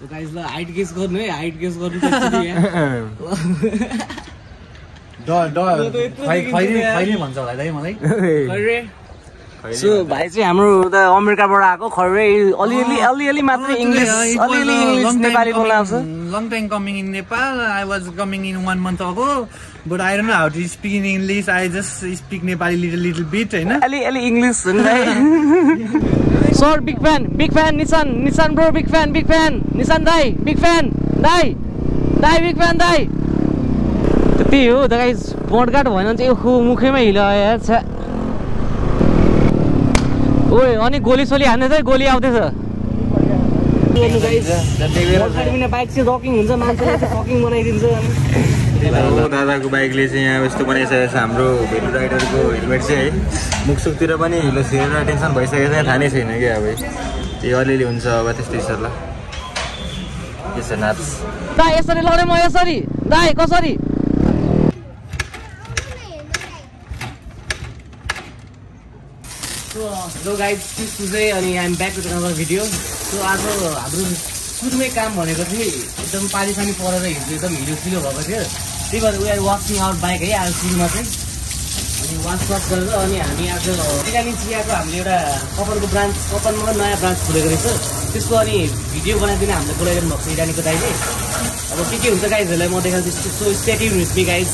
So guys, ल height guess गर्नु है, हाइट गेस गर्नु त्यसरी यहाँ खैरे भन्छ होला दाइ मलाई खैरे सो भाइ चाहिँ हाम्रो उता अमेरिकाबाट आएको खैरे अलिअलि मात्र इङ्ग्लिस अलिअलि इङ्ग्लिस नेपाली बोल्न आउँछ long time coming in Nepal. I was coming in 1 month ago, but I don't know how to speak in English. I just speak Nepali little bit, you know. Ali English, Sir, big fan, Nissan bro, big fan, Nissan dai, big fan, dai, big fan dai. त्यही हो त guys पडकाट भएन चाहिँ ओहो मुखैमा हिलो यार छ ओए अनि गोली सोली हान्दैछ गोली आउँदैछ बाइक चाहिँ रकिङ हुन्छ मान्छेले चाहिँ फकिङ बनाइदिन्छ दादाको बाइकले चाहिँ यहाँ यस्तो बनाइसकेको छ हाम्रो भेलु राइडरको हेलमेट चाहिँ है मुखसुकतिर पनि हिलो छिरेर टेन्सन भइसकेको छ थाहा नै छैन कि अब त्यही अलिअलि हुन्छ अब त्यस्तै छ ल त्यसो नाच दा यसरी लडे म यसरी दाइ कसरी So guys, this is Tuesday and I'm back with another video. So आज हाम्रो सुरुमै काम भनेको चाहिँ एकदम पानी सानी परेर हिजो एकदम हिलो भएको थियो त्यही भएर we are washing our bike है आज सुरुमा चाहिँ अनि वास गरेर अनि हामी आज इरानी चियाको हामीले एउटा कपनको ब्रान्च कपनमा नयाँ ब्रान्च खोलेको रहेछ त्यसको अनि भिडियो बनाइदिन हामीले बोलाइरहनु भएको छ इरानीको दाइले अब के हुन्छ गाइजहरूलाई म देखाउँछु so stay tune with me guys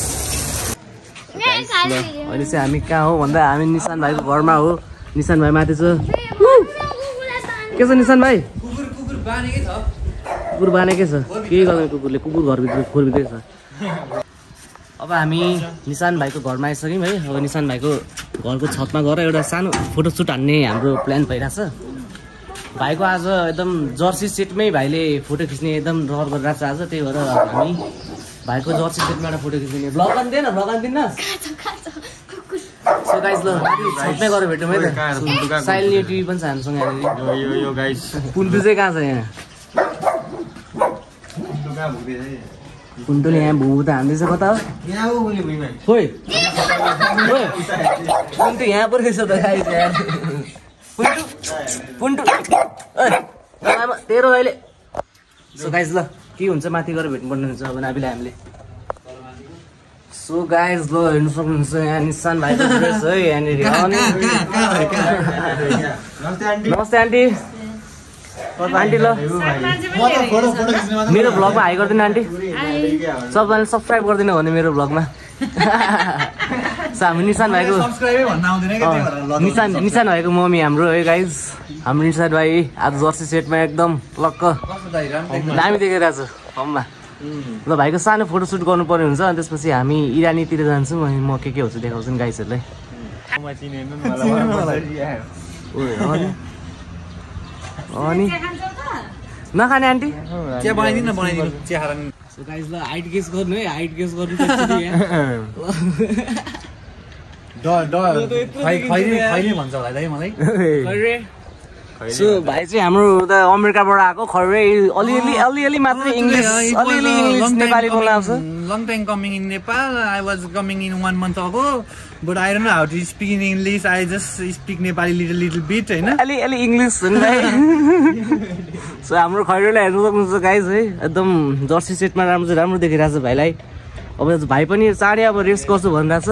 अहिले चाहिँ हामी कहाँ हो भन्दा हामी निशान भाइको घरमा हो निशान भाइ माथि छ के छ निशान भाइ कुकुर बानेकै छ के गर्ने कुकुरले कुकुर घरभित्र खोरभित्रै छ अब हामी निशान भाइको घरमा आइसक्यौँ है अब निशान भाइको घरको छतमा गएर एउटा सानो फोटोसुट हान्ने हाम्रो प्लान भइरहेछ भाइको आज एकदम जर्सी सेटमै भाइले फोटो खिच्ने एकदम रहर गरिरहेको छ आज त्यही भएर हामी भाइको जर्सी सेटमा एउटा फोटो खिच्ने भ्लग गर्दिन सो गाइस ल छतमै गएर भेटौँ है त साइलेन्ट टिभी पनि छ हामीसँग यहाँनिर यो गाइस पुन्टु चाहिँ कहाँ छ यहाँ पुन्टुले यहाँ भू त हान्दैछ कता हो खोइ पुन्टु यहाँ पो रहेछ त गाइस यहाँ पुन्टु तेरो अहिले सो गाइस ल के हुन्छ माथि गएर भेट्नुपर्ने हुन्छ अब नाबिलाई हामीले सो गाइस ल हेर्नु सक्नुहुन्छ यहाँ निशान भाइको ड्रेस है यहाँनिर नमस्ते आन्टी आन्टी ल मेरो भ्लगमा हाई गरिदिनु आन्टी सबैले सब्सक्राइब गरिदिनु भने मेरो भ्लगमा हामी निशान भाइको निशान भाइको मम्मी हाम्रो है गाइज हाम्रो निशान भाइ आज जर्सी सेटमा एकदम लक्क दामी देखिरहेको छ फर्ममा ल भाइको सानो फोटोसुट गर्नुपर्ने हुन्छ अनि त्यसपछि हामी इरानीतिर जान्छौँ अनि म के हुन्छ देखाउँछु नि गाइजहरूलाई अनि नखाने आन्टी चिया बनाइदिनु चिया खाएर सो गाइज ल हाइट गेस गर्नु है हाइट गेस गर्नु त्यसरी यहाँ खैरे भन्छ होला दाइ मलाई खैरे सो भाइ चाहिँ हाम्रो उता अमेरिकाबाट आएको खैरे अलिअलि मात्र इङ्ग्लिस अलिअलि इङ्ग्लिस नेपाली बोल्न आउँछ long time coming in Nepal. I was coming in 1 month ago, but I don't know how to speak in English. I just speak Nepali little bit, you know. अलि इंग्लिश हो नि भाइ so हाम्रो खैरेलाई हेर्नु सक्नुहुन्छ guys है एकदम Jersey सेटमा राम्रो देखिरहेछ भाइलाई अब भाइ पनि चाँडै अब रेस्ट गर्छु भनिरहेछ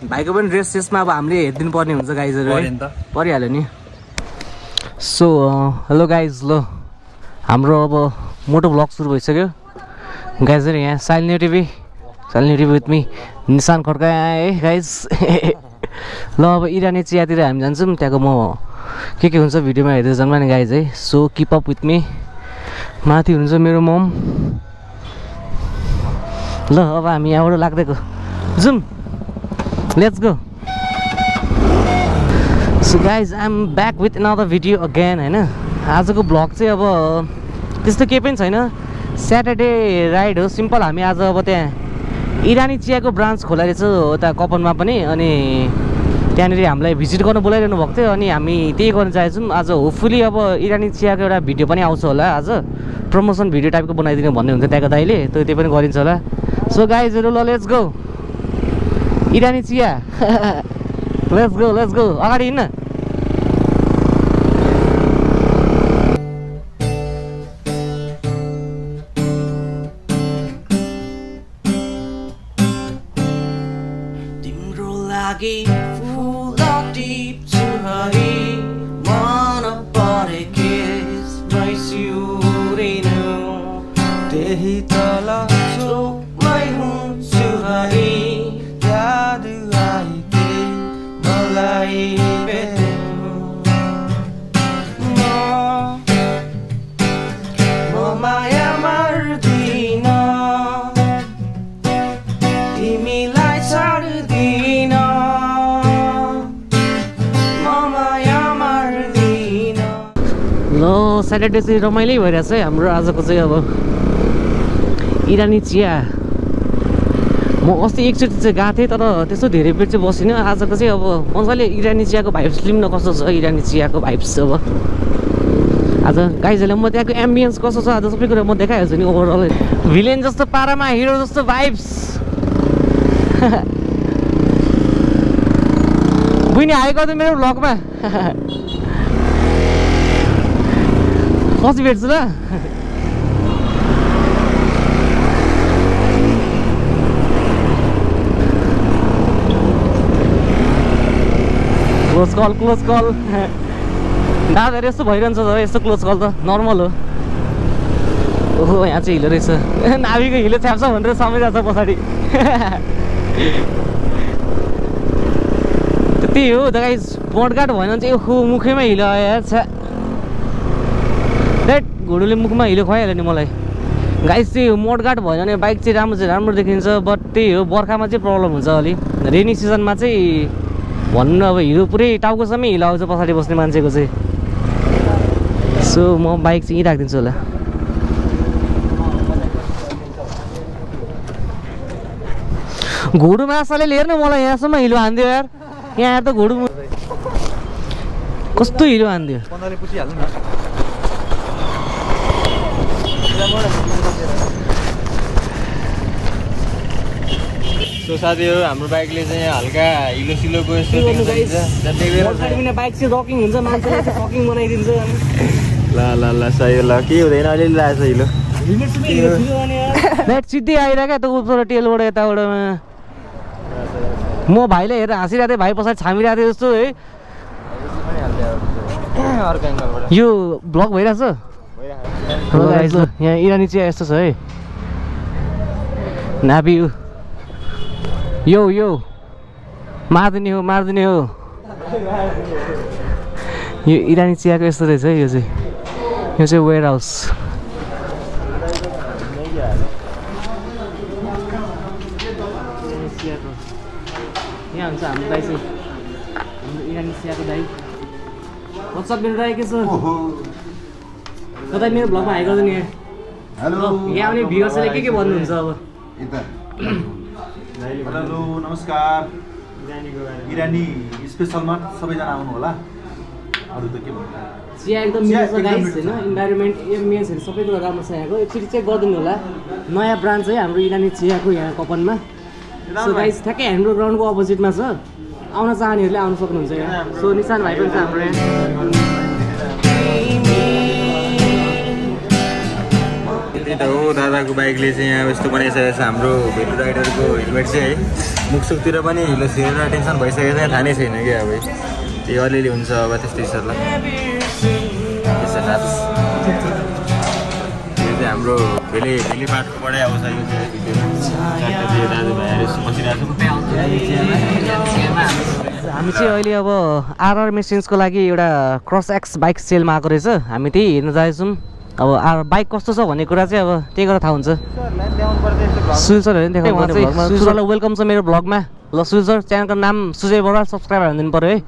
भाइको पनि रेस्ट सेसमा अब हामीले हेरिदिनु पर्ने हुन्छ गाइजहरु है परिहाल्यो नि सो हेलो गाइज ल हाम्रो अब मोटो ब्लग सुरु भइसक्यो गाइजहरु यहाँ साइलेन्ट टिभी विथ मी निशान खड्का है गाइज ल अब इरानी चियातिर हामी जान्छौँ त्यहाँको म के हुन्छ भिडियोमा हेर्दै जान्नु नि गाइज है so keep up with me माथि हुनुहुन्छ मेरो मम ल अब हामी यहाँबाट लाग्दैको जाउँ let's go so guys I am back with another video again हैन आजको ब्लग चाहिँ अब त्यस्तो केही पनि छैन स्याटरडे राइड हो सिम्पल हामी आज अब त्यहाँ इरानी चियाको ब्रान्च खोलाएर छ उता कपनमा पनि अनि त्यहाँनिर हामीलाई भिजिट गर्न बोलाइरहनु भएको थियो अनि हामी त्यही गर्न चाहेछौँ आज होपफुली अब इरानी चियाको एउटा भिडियो पनि आउँछ होला आज प्रमोसन भिडियो टाइपको बनाइदिनु भन्ने हुन्छ त्यहाँको दाइले त्यो पनि गरिन्छ होला सो गाइजहरु ल लेट्स गो इरानी चिया लेट्स गो अगाडि हिँड्न लागि फुल टिप्छु हरि मन परेके मैस्युरेनु त्यही तल चोकमै हुन्छु हरि याद आएके मलाई भेट्नु म माया मार्दिन तिमीलाई छाड्दिन म माया मार्दिन। ल स्याटरडे चाहिँ रमाइलै भइरहेछ है हाम्रो आजको चाहिँ अब इरानी चिया। म अस्ति एकचोटि चाहिँ गएको थिएँ तर त्यस्तो धेरै पेट चाहिँ बसिनँ। आजको चाहिँ अब मजाले इरानी चियाको भाइब्स लिउँ न कस्तो छ इरानी चियाको भाइब्स। अब आज गाइजहरूले म त्यहाँको एम्बियन्स कस्तो छ आज सबै कुरा म देखाइहाल्छु नि ओभरअल। भिलेन जस्तो पारामा हिरो जस्तो भाइब्स। बुइनी आएको त मेरो भ्लगमा पछि भेट्छु ल। क्लोज कल दादाहरू यस्तो भइरहन्छ त यस्तो क्लोज कल त नर्मल हो। ओहो यहाँ चाहिँ हिलो रहेछ नाभिको हिलो छ्याप्छ भनेर सम्झिरहेको छ पछाडि। त्यही हो गाइस बडगाड भएन भने चाहिँ ओहो मुखैमा हिलो आयो यार छ्या डेट घोडुले मुखमा हिलो खुवाइहाल्यो नि मलाई। गाइस चाहिँ मोडगाड भएन भने बाइक चाहिँ राम्रो देखिन्छ बट त्यही हो बर्खामा चाहिँ प्रब्लम हुन्छ अलि। रेनी सिजनमा चाहिँ भन्नु अब हिरो पुरै टाउकोसम्म हिलो आउँछ पछाडि बस्ने मान्छेको चाहिँ। सो म बाइक चाहिँ यहीँ राखिदिन्छु होला। घोडु माछाले लिएर न मलाई यहाँसम्म हिलो हान्दियो यार। यहाँ त घोडु कस्तो हिलो हान्दियो। सो साथीहरू हाम्रो बाइकले चाहिँ हल्का हिलो सिलोको यस्तो बाइक चाहिँ रकिङ हुन्छ मान्छेले चाहिँ रकिङ बनाइदिन्छ। ल सही ल के हुँदैन अलिअलि लागेको छ हिलो नेट सिधै आइरहेको त उपबाट टेलबाट यताबाट। म भाइलाई हेरेर हाँसिरहेको थिएँ भाइ पछाडि छामिरहेको थिएँ जस्तो है। यो ब्लग भइरहेछ यहाँ इरानी चिया यस्तो छ है नाभी यो मार्दिने हो यो इरानी चियाको यस्तो रहेछ है। यो चाहिँ वेयर हाउस। यहाँ हुन्छ हाम्रो दाइ चाहिँ हाम्रो इरानी चियाको दाइ। वाट्सअप मेरो दाइ के छ तपाईँ मेरो भ्लगमा हाई गर्दैन यहाँ। हेलो यहाँ आउने भ्युअर्सले के भन्नुहुन्छ अब। हेलो नमस्कार इरानी स्पेसलमा सबैजना आउनु होला। अरू त के भन्नु चिया एकदम मिल्छ गाइस हैन इन्भाइरोमेन्ट एम्बियन्सहरु सबै कुरा राम्रो छ यहाँको। एकचोटि चेक गरिदिनु होला नयाँ ब्रान्च है हाम्रो इरानी चियाको यहाँ कपनमा। सो गाइस ठ्याक्कै हाम्रो ग्राउन्डको अपोजिटमा छ। आउन चाहनेहरूले आउन सक्नुहुन्छ यहाँ। सो निशान भाइ पनि छ हाम्रो यहाँ। त्यही त हो दादाको बाइकले चाहिँ यहाँ यस्तो बनाइसकेको छ हाम्रो भेलु राइडरको हेलमेट चाहिँ है। मुखसुकतिर पनि हिलो छिरेर टेन्सन भइसकेको छ थाहा नै छैन कि अब त्यही अलिअलि हुन्छ अब त्यस्तै छ ल। यो चाहिँ हाम्रो भेली पाटकोबाटै आउँछ यो चाहिँ दाजुभाइहरू बसिरहेको छ। हामी चाहिँ अहिले अब आरआर मेसिन्सको लागि एउटा क्रस एक्स बाइक सेलमा आएको रहेछ। हामी त्यही हेर्न जाँदैछौँ। अब बाइक कस्तो छ भन्ने कुरा चाहिँ अब त्यही गरेर थाहा हुन्छ। सुल सरहरू देखाउनु सुल सरलाई वेलकम छ मेरो भ्लगमा। ल सुल सर च्यानलको नाम सुजय बराल सब्सक्राइब हालिदिनु पऱ्यो है।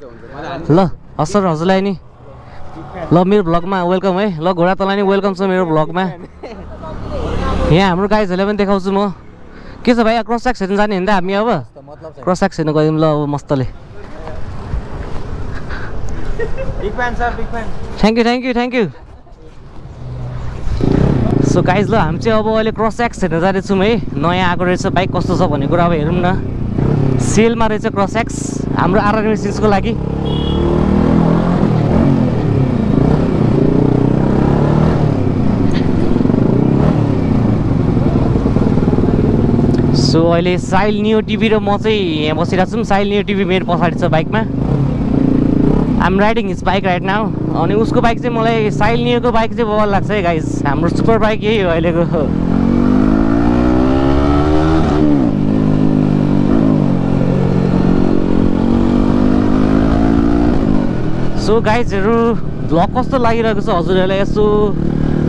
ल हस् सर हजुरलाई नि ल मेरो भ्लगमा वेलकम है। ल घोडा तँलाई नि वेलकम छ मेरो भ्लगमा। यहाँ हाम्रो गाइजहरूलाई पनि देखाउँछु म। के छ भाइ क्रस एक्स हेर्नु जाने होइन त हामी अब क्रस एक्स हेर्नु गयौँ ल अब मस्तले। Thank you. सो गाइज ल हामी चाहिँ अब अहिले क्रस एक्स हेर्न जाँदैछौँ है। नयाँ आएको रहेछ बाइक कस्तो छ भन्ने कुरा अब हेरौँ न। सेलमा रहेछ क्रस एक्स हाम्रो आरआर मेसिन्सको लागि। सो सो अहिले साइल नियो टिभी र म चाहिँ यहाँ बसिरहेको छु। साइल नियो टिभी मेरो पछाडि छ बाइकमा। I'm riding his bike right now. अनि उसको बाइक चाहिँ मलाई साइल नियोको बाइक चाहिँ बवाल लाग्छ है गाइज। हाम्रो सुपर बाइक यही हो अहिलेको। सो गाइजहरू भ्लग कस्तो लागिरहेको छ हजुरहरूलाई यसो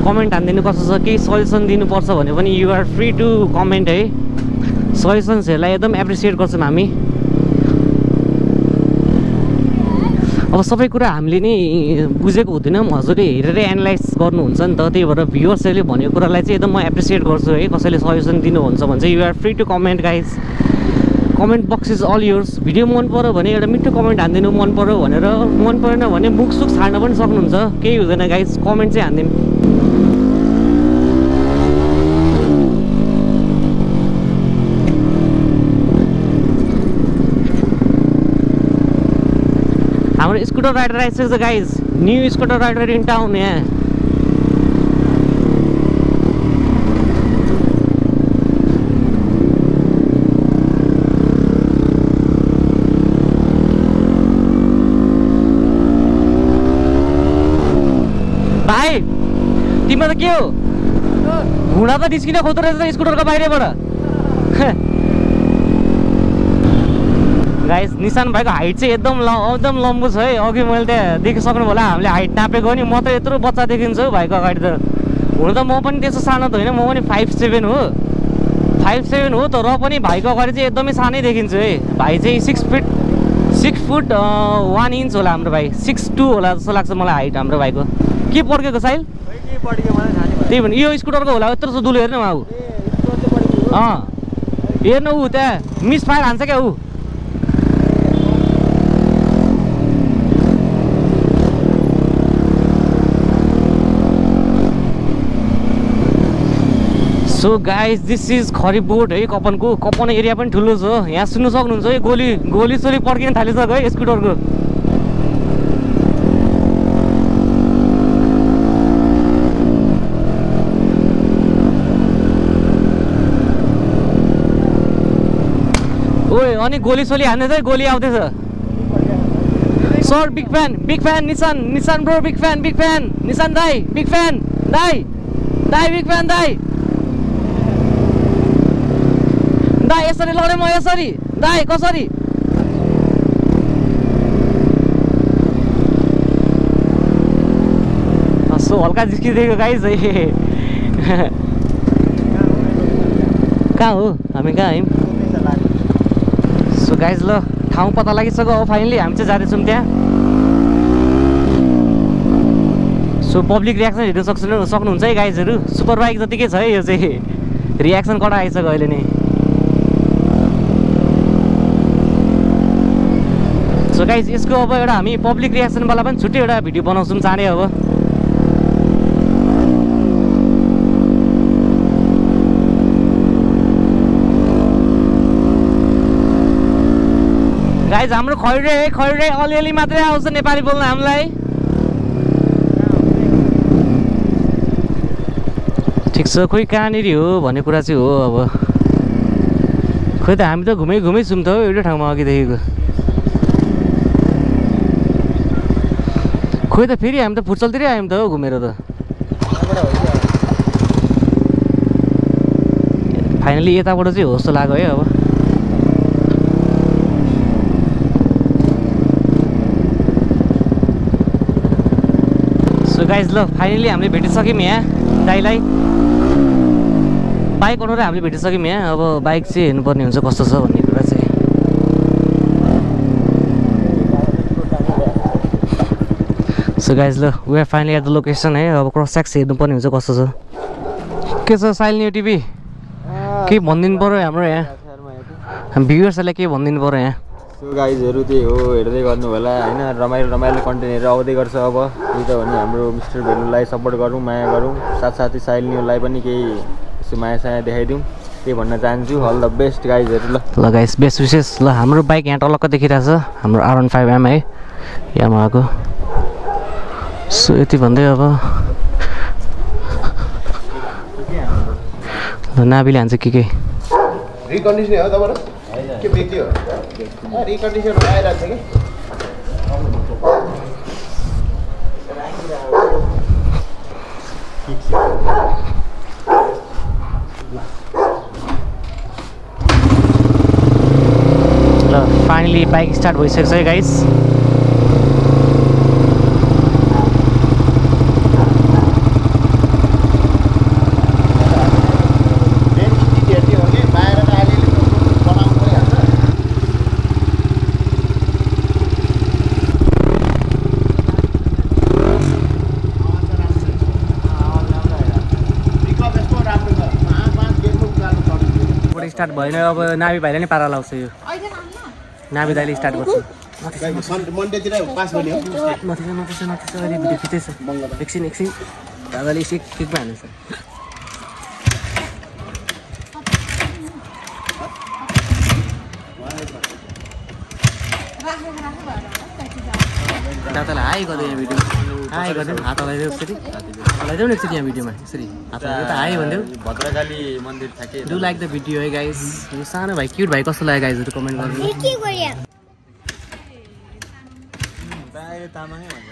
कमेन्ट हानिदिनु कस्तो छ, केही सजेसन दिनुपर्छ भने पनि you are free to comment है। सजेसन्सहरूलाई एकदम एप्रिसिएट गर्छौँ हामी। अब सबै कुरा हामीले नै बुझेको हुँदैनौँ, हजुरले हेरेरै एनालाइज गर्नुहुन्छ नि त। त्यही भएर भ्युवर्सहरूले भनेको कुरालाई चाहिँ एकदम म एप्रिसिएट गर्छु है। कसैले सजेसन दिनुहुन्छ भने चाहिँ you are free to comment guys. Comment box is all yours. Video मन पऱ्यो भने एउटा मिठो कमेन्ट हानिदिनु, मन पऱ्यो भनेर। मन परेन भने मुखसुख छाड्न पनि सक्नुहुन्छ, केही हुँदैन गाइज। कमेन्ट चाहिँ हानिदिनु। हाम्रो स्कुटर राइडर आइसकेको छ guys. New scooter rider in town यहाँ। भाइ तिम्रो त के हो, घुँडा त निस्किन खोज्दो रहेछ स्कुटरको बाहिरबाट। गाइस निशान भाइको हाइट चाहिँ एकदम लम्बु छ है। अघि मैले त्यहाँ देखिसक्नु होला, हामीले हाइट नापेको नि। म त यत्रो बच्चा देखिन्छु भाइको अगाडि त। हुन त म पनि त्यस्तो सानो त होइन, म पनि 5'7" हो। 5'7" हो त, र पनि भाइको अगाडि चाहिँ एकदमै सानै देखिन्छु है। भाइ चाहिँ 6 फुट 1 इन्च होला हाम्रो भाइ। 6'2" होला जस्तो लाग्छ मलाई हाइट हाम्रो भाइको। के पड्केको साइल? त्यही भने यो स्कुटरको होला यत्रो दुलो हेर्नु ऊ। हेर्नु ऊ त्यहाँ मिस फायर हान्छ क्या ऊ। So guys this is Kharibot है कपनको। कपन एरिया पनि ठुलो छ। यहाँ सुन्नु सक्नुहुन्छ है गोली सोली पड्किन थालिसक्यो है स्कुटरको। ओए अनि गोली सोली हान्दैछ है, गोली आउँदैछ। सर बिग फ्यान निशान ब्रो बिग फ्यान निशान दाई बिग फ्यान दाई बिग फ्यान दाई यसरी लडे म यसरी दाई कसरी। सो हल्का जिस्किदिएको गाइज है। कहाँ हो हामी, कहाँ आयौँ? सो गाइज ल ठाउँ पत्ता लागिसक्यो हो फाइनली। हामी चाहिँ जाँदैछौँ त्यहाँ। सो पब्लिक रियाक्सन हेर्नु सक्नुहुन्छ है गाइजहरू। सुपर बाइक जतिकै छ है यो चाहिँ। रियाक्सन कडा आइसक्यो अहिले नै। सो गाइज यसको अब एउटा हामी पब्लिक रियाक्सनवाला पनि छुट्टै एउटा भिडियो बनाउँछौँ चाँडै अब। गाइज हाम्रो खैरे अलिअलि मात्रै आउँछ नेपाली बोल्न हामीलाई। ठिक छ, खोइ कहाँनिर हो भन्ने कुरा चाहिँ हो अब। खोइ त हामी त घुमै छौँ त हो एउटै ठाउँमा अघिदेखिको। खोइ त फेरि हामी त फुटसलतिरै आयौँ त हो घुमेर त। फाइनली यताबाट चाहिँ हो जस्तो लाग्यो है अब। सो गाइज ल फाइनली हामीले भेटिसक्यौँ यहाँ दाइलाई। बाइक ओनरै हामीले भेटिसक्यौँ यहाँ। अब बाइक चाहिँ हेर्नुपर्ने हुन्छ कस्तो छ भन्ने कुरा चाहिँ। सो गाइज ल we are finally at the location है। अब क्रस ट्याक्स हेर्नुपर्ने हुन्छ कस्तो छ। के छ साइल नियो टिभी? के भनिदिनु पऱ्यो हाम्रो यहाँ भ्युवर्सहरूलाई, के भनिदिनु पऱ्यो यहाँ? सो गाइजहरू त्यही हो, हेर्दै गर्नु होला होइन। रमाइलो कन्टेन्टहरू आउँदै गर्छ अब। त्यही त हो नि, हाम्रो मिस्टर भेलुलाई सपोर्ट गरौँ, माया गरौँ। साथसाथै साइल नियोलाई पनि केही यसो माया साया देखाइदिउँ, त्यही भन्न चाहन्छु। अल द बेस्ट गाइजहरू। ल गाइज बेस्ट विशेष। ल हाम्रो बाइक यहाँ टलक्क देखिरहेछ, हाम्रो R15M है यामाहाको। सो यति भन्दै अब ल नाभिले हान्छ के रिकन्डिसन हो तपाईँ के व्यक्ति हो रिकन्डिसन आइरहेको छ ल फाइनली बाइक स्टार्ट भइसकेको छ है गाइस स्टार्ट भएन अब नाभी भाइले नै पारा लाउँछ यो नाभी दाइले स्टार्ट गर्छ मन्डेतिर पास गर्ने हो नतिस अहिले भिडियो खिच्दैछ एकछिन दादाले किकमा हाल्दैछ दादालाई हाई गर्दै यहाँ भिडियो हाई गरिदेऊ हात हलाइदेऊ यसरी हलाइदेऊ न एकचोटि यहाँ भिडियोमा यसरी हात हलाइदेऊ त हाई भनिदेऊ भद्रकाली मन्दिर थाके डु लाइक द भिडियो है गाइज यो सानो भाइ क्युट भाइ कस्तो लाग्यो गाइजहरू कमेन्ट गर्नु तामाङै भन्छ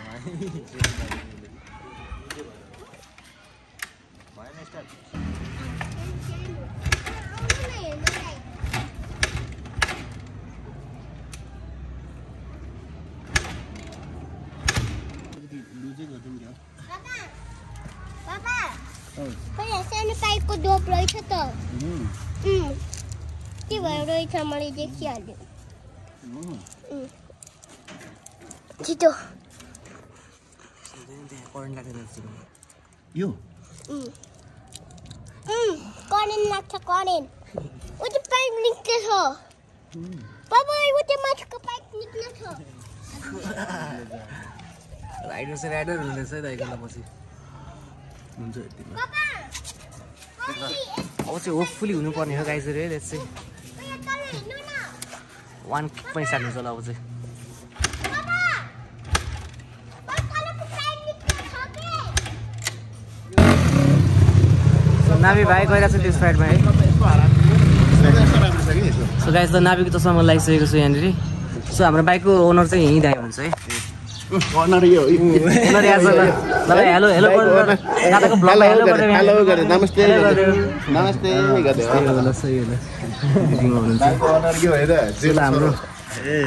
सानो पाइपको डोप रहेछ त के भयो रहेछ मैले देखिहालेँ छिटो यो करेन्ट लाग्छ करेन्ट उ त्यो पाइप निक्लेछ बाबा उ त्यो माथिको पाइप निक्लेछ राइडर चाहिँ राइडर हुँदैछ है दाइको पछि हुन्छ अब चाहिँ होपफुली हुनुपर्ने हो गाइजहरू है लेट्स चाहिँ 1 पनि स्टार्ट हुन्छ होला अब चाहिँ नाभी भाइ गइरहेको छ त्यो साइडमा है सो गाइज त नाभीको चस्मा मलाई लागिसकेको छु यहाँनिर सो हाम्रो बाइकको ओनर चाहिँ यहीँ दाइ हुन्छ है ओनर यो ओनर यहाँ छ ल हेलो हेलो दादाको ब्लगमा हेलो गरे नमस्ते नमस्ते गर्दै सही होला भिडियोमा हुनुहुन्छ ओनर यो हेर हाम्रो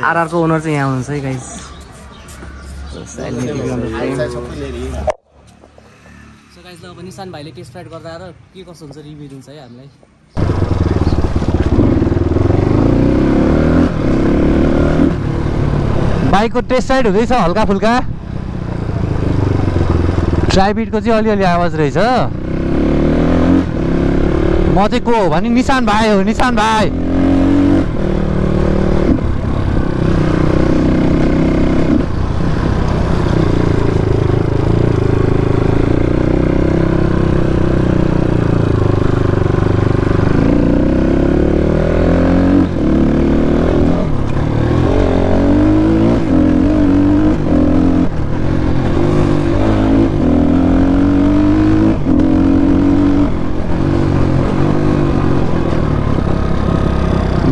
आरआरको ओनर चाहिँ यहाँ हुनुहुन्छ है गाइज सो गाइज अब निशान भाइले टेस्ट राइड गर्दा र के कस्तो हुन्छ रिभ्यू दिन्छ है हामीलाई बाइकको टेस्ट राइड हुँदैछ हल्का फुल्का ड्राइभिडको चाहिँ अलिअलि आवाज रहेछ म चाहिँ को हो भने निशान भाइ हो निशान भाइ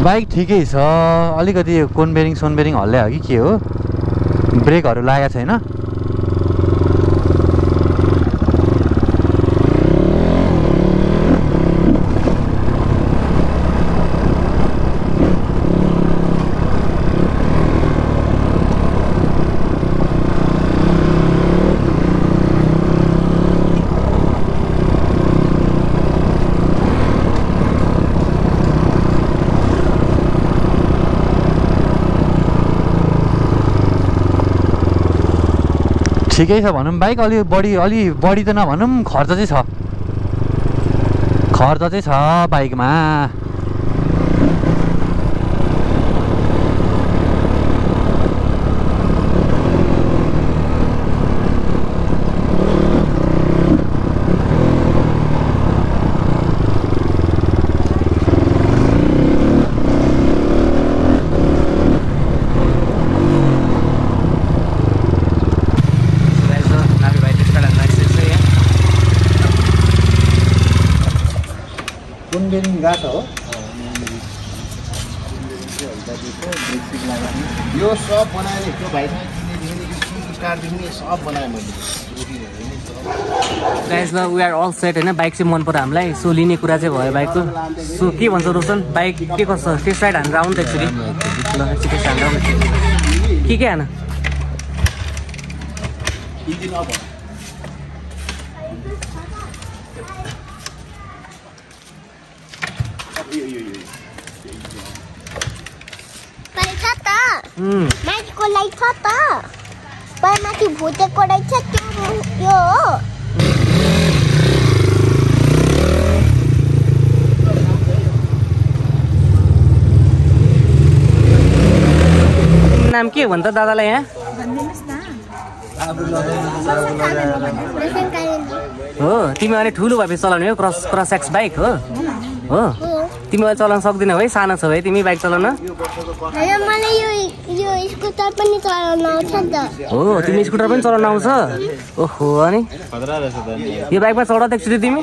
बाइक ठिकै छ अलिकति कोनबेरिङ सोनबेरिङ हल्ल्या हो कि के हो ब्रेकहरू लागेको छैन ठिकै छ भनौँ बाइक अलि बढी त नभनौँ खर्च चाहिँ छ बाइकमा कुनबेरिङ गाछ हो यो सब बनायो नि त्यो भाइसँग स्टार्टदेखि नै सब बनायो मैले गाइस ल वी आर अल सेट हैन बाइक चाहिँ मन पर्यो हामीलाई सो लिने कुरा चाहिँ भयो बाइकको सो के भन्छ रोशन बाइक के कसो टेस्ट राइड हानेर आउनु त एकचोटि ल एकचोटि टेस्ट हानेर आउनु के हान इन्जिन अफ माथिको लाइट छ त पर माथि भुटेको रहेछ त्यो हो नाम के भन्छ दादालाई यहाँ हो तिमी अहिले ठुलो भएपछि चलाउने हो क्रस एक्स बाइक हो हो तिमी अहिले चलाउन सक्दिनौ है सानो छ है तिमी बाइक चलाउन मलाई यो स्कुटर पनि चलाउन आउँछ नि त हो तिमी स्कुटर पनि चलाउन आउँछ ओहो अनि यो बाइकमा चढ त एकचोटि तिमी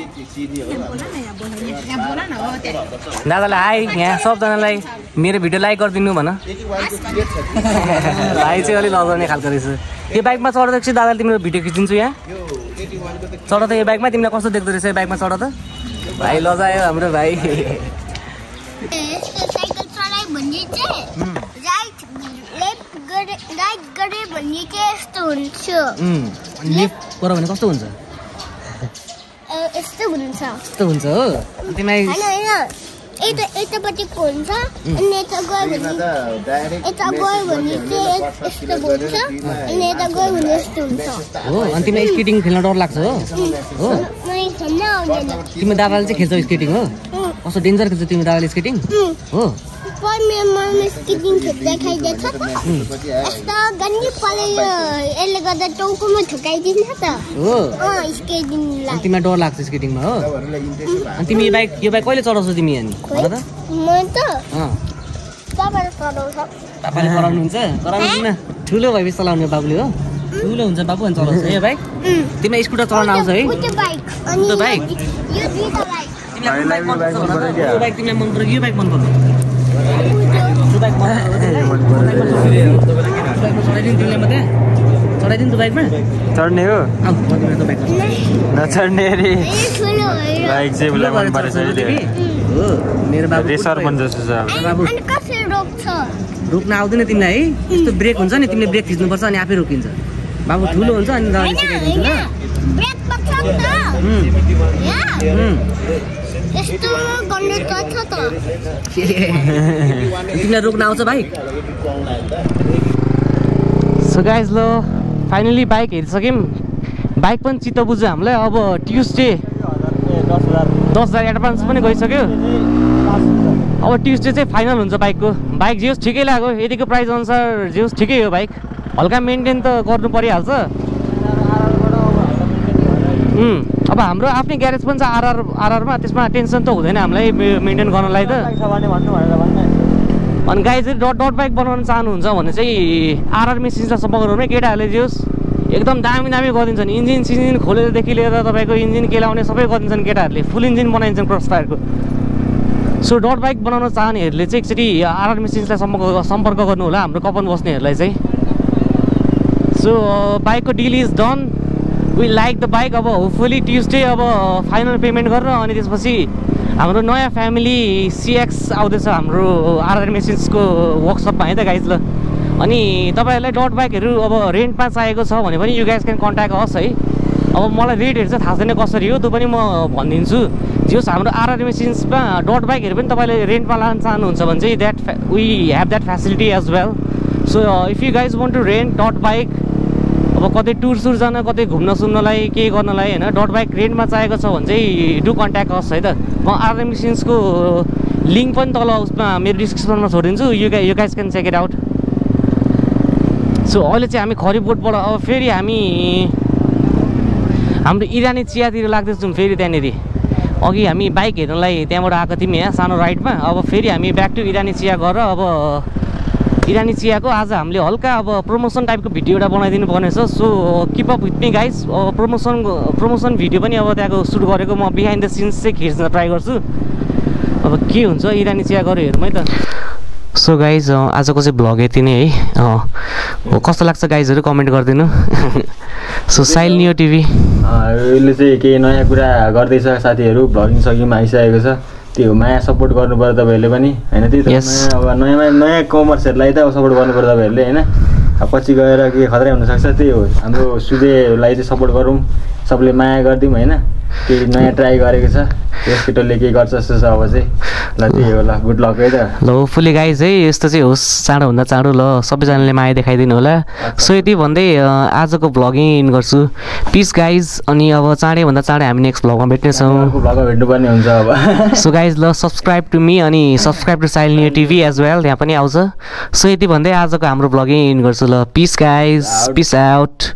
दादालाई हाई यहाँ सबजनालाई मेरो भिडियो लाइक गरिदिनु भन भाइ चाहिँ अलिक लगाउने खालको रहेछ यो बाइकमा चढ्दा एकचोटि दादाले तिम्रो भिडियो खिचिदिन्छु यहाँ चढ त यो बाइकमा तिमीलाई कस्तो देख्दो रहेछ यो बाइकमा चढ त भाइ लजायो हाम्रो भाइ साइकल चलाइ भन्ने चाहिँ राइट गरे भन्ने चाहिँ यस्तो हुन्छ लेफ्ट गर भने कस्तो हुन्छ यस्तो हुन्छ यस्तो हुन्छ हो तिमीलाई यतापट्टिको हुन्छ अनि यता गयो भने चाहिँ यस्तो हुन्छ अनि यता गयो भने यस्तो हुन्छ हो अनि तिमीलाई स्केटिङ खेल्न डर लाग्छ हो हो मलाई खेल्न आउँदैन तिमी दादाले चाहिँ खेल्छौ स्केटिङ हो कस्तो डेन्जर खेल्छ तिमी दादाले स्केटिङ हो पर मेरो मम्मी स्केटिङ खेल्दै खाइदिएछ त यस्तो गन्दी पलेर यसले गर्दा टाउकोमा ठुकाइदिन्छ त हो स्केटिङलाई अनि तिमीलाई डर लाग्छ स्केटिङमा हो अनि तिमी यो बाइक कहिले चढाउँछौ तिमी अनि भन त म त तपाईँले चलाउँछ पापाले चलाउनुहुन्छ चलाउनु न ठुलो भएपछि चलाउने बाबुले हो ठुलो हुन्छ बाबु अनि चलाउँछ है यो बाइक तिमीलाई स्कुटर चलाउन आउँछ है यो बाइक अनि यो दुईटा बाइक तिमीलाई मन पर्छ यो बाइक तिमीलाई मन पर्छ यो बाइक मन पर्छ यो बाइक मन चढाइदिनु बाइकमा चढ्ने हो नचढ्ने अरे ठुलो बाइक चाहिँ उसलाई मन परेछ हो मेरो बाबु रेसर पनि जस्तो छ अनि कसरी रोक्छ रोक्न आउँदैन तिमीलाई है यस्तो ब्रेक हुन्छ नि तिमीले ब्रेक खिच्नुपर्छ अनि आफै रोकिन्छ बाबु ठुलो हुन्छ अनि दादाले सिकाइदिन्छ ल ब्रेक पर्छ नि त यस्तो गर्नु पर्छ त तिमीलाई रोक्न आउँछ बाइक सो गाइज ल फाइनली बाइक हेरिसक्यौँ बाइक पनि चित्त बुझ्यो हामीलाई अब ट्युसडे 10,000 एडभान्स पनि गइसक्यो अब ट्युसडे चाहिँ फाइनल हुन्छ बाइकको बाइक जे होस् ठिकै लाग्यो यतिको प्राइस अनुसार जे होस् ठिकै हो बाइक हल्का मेन्टेन त गर्नु परिहाल्छ अब हाम्रो आफ्नै ग्यारेज पनि छ आरआरमा त्यसमा टेन्सन त हुँदैन हामीलाई मेन्टेन गर्नलाई त अनि गाई चाहिँ डट बाइक बनाउन चाहनुहुन्छ भने चाहिँ आरआर मेसिन्सलाई सम्पर्क गर्नु केटाहरूले जे होस् एकदम दामी गरिदिन्छन् इन्जिन सिन्जिन खोलेरदेखि लिएर तपाईँको इन्जिन केलाउने सबै गरिदिन्छन् केटाहरूले फुल इन्जिन बनाइदिन्छन् क्रसफायरको सो डट बाइक बनाउन चाहनेहरूले चाहिँ एकचोटि आरआर मेसिन्सलाई सम्पर्क गर्नु होला हाम्रो कपन बस्नेहरूलाई चाहिँ सो बाइकको deal is done we like the bike अब होपफुली ट्युसडे अब फाइनल पेमेन्ट गरेर अनि त्यसपछि हाम्रो नयाँ फ्यामिली सिएक्स आउँदैछ हाम्रो आरआर मेसिन्सको वर्कसपमा है त गाइज ल अनि तपाईँहरूलाई डट बाइकहरू अब रेन्टमा चाहिएको छ भने पनि यु गाइज क्यान कन्ट्याक्ट अस है अब मलाई रेटहरू चाहिँ थाहा छैन कसरी हो त्यो पनि म भनिदिन्छु जे होस् हाम्रो आरआर मेसिन्समा डट बाइकहरू पनि तपाईँले रेन्टमा लान चाहनुहुन्छ भने चाहिँ we have that facility as well so if you guys want to rent that bike अब कतै टुर जान कतै घुम्न सुन्नलाई के गर्नलाई होइन डट बाइक रेन्टमा चाहिएको छ भने चाहिँ डु कन्ट्याक्ट अस है त म आरआर मेसिन्सको लिङ्क पनि तल उसमा मेरो डिस्क्रिप्सनमा छोडिदिन्छु you guys can check it out so अहिले चाहिँ हामी खरिबोटबाट अब फेरि हामी हाम्रो इरानी चियातिर लाग्दैछौँ फेरि त्यहाँनिर अघि हामी बाइक हेर्नलाई त्यहाँबाट आएको थियौँ यहाँ सानो राइडमा अब फेरि हामी ब्याक टु इरानी चिया गरेर अब इरानी चियाको आज हामीले हल्का अब प्रमोसन टाइपको भिडियो एउटा बनाइदिनु पर्ने छ so keep up with me guys promotion video पनि अब त्यहाँको सुट गरेको म बिहाइन्ड द सिन्स चाहिँ खिच्न ट्राई गर्छु अब के हुन्छ इरानी चिया गरेर हेरौँ है त सो गाइज आजको चाहिँ भ्लग यति नै है कस्तो लाग्छ गाइजहरू कमेन्ट गरिदिनु सो साइल नियो टिभी यसले चाहिँ केही नयाँ कुरा गर्दैछ साथीहरू भ्लगिङ सकिङमा आइसकेको छ त्यो माया सपोर्ट गर्नु पर्यो तपाईँहरूले पनि होइन त्यही त अब नयाँ कमर्सहरूलाई त सपोर्ट गर्नु पर्यो तपाईँहरूले होइन अब पछि गएर के खतरा हुनसक्छ त्यही हो हाम्रो सुदेलाई चाहिँ सपोर्ट गरौँ सबले माया गरिदिउँ होइन केही नयाँ ट्राई गरेको छ त्यस केटोले के गर्छ जस्तो छ अब चाहिँ ल त्यही हो ल गुड लक है त ल होपफुली गाइज है यस्तो चाहिँ होस् चाँडोभन्दा चाँडो ल सबैजनाले माया देखाइदिनु होला सो यति भन्दै आजको भ्लगिङ इन गर्छु पिस गाइज अनि अब चाँडैभन्दा चाँडै हामी नेक्स्ट भ्लगमा भेट्नेछौँ भ्लगमा भेट्नुपर्ने हुन्छ अब सो गाइज ल सब्सक्राइब टु मी अनि सब्सक्राइब टु साइल नियो टिभी एज वेल त्यहाँ पनि आउँछ सो यति भन्दै आजको हाम्रो भ्लगिङ इन गर्छु ल पिस गाइज पिस आउट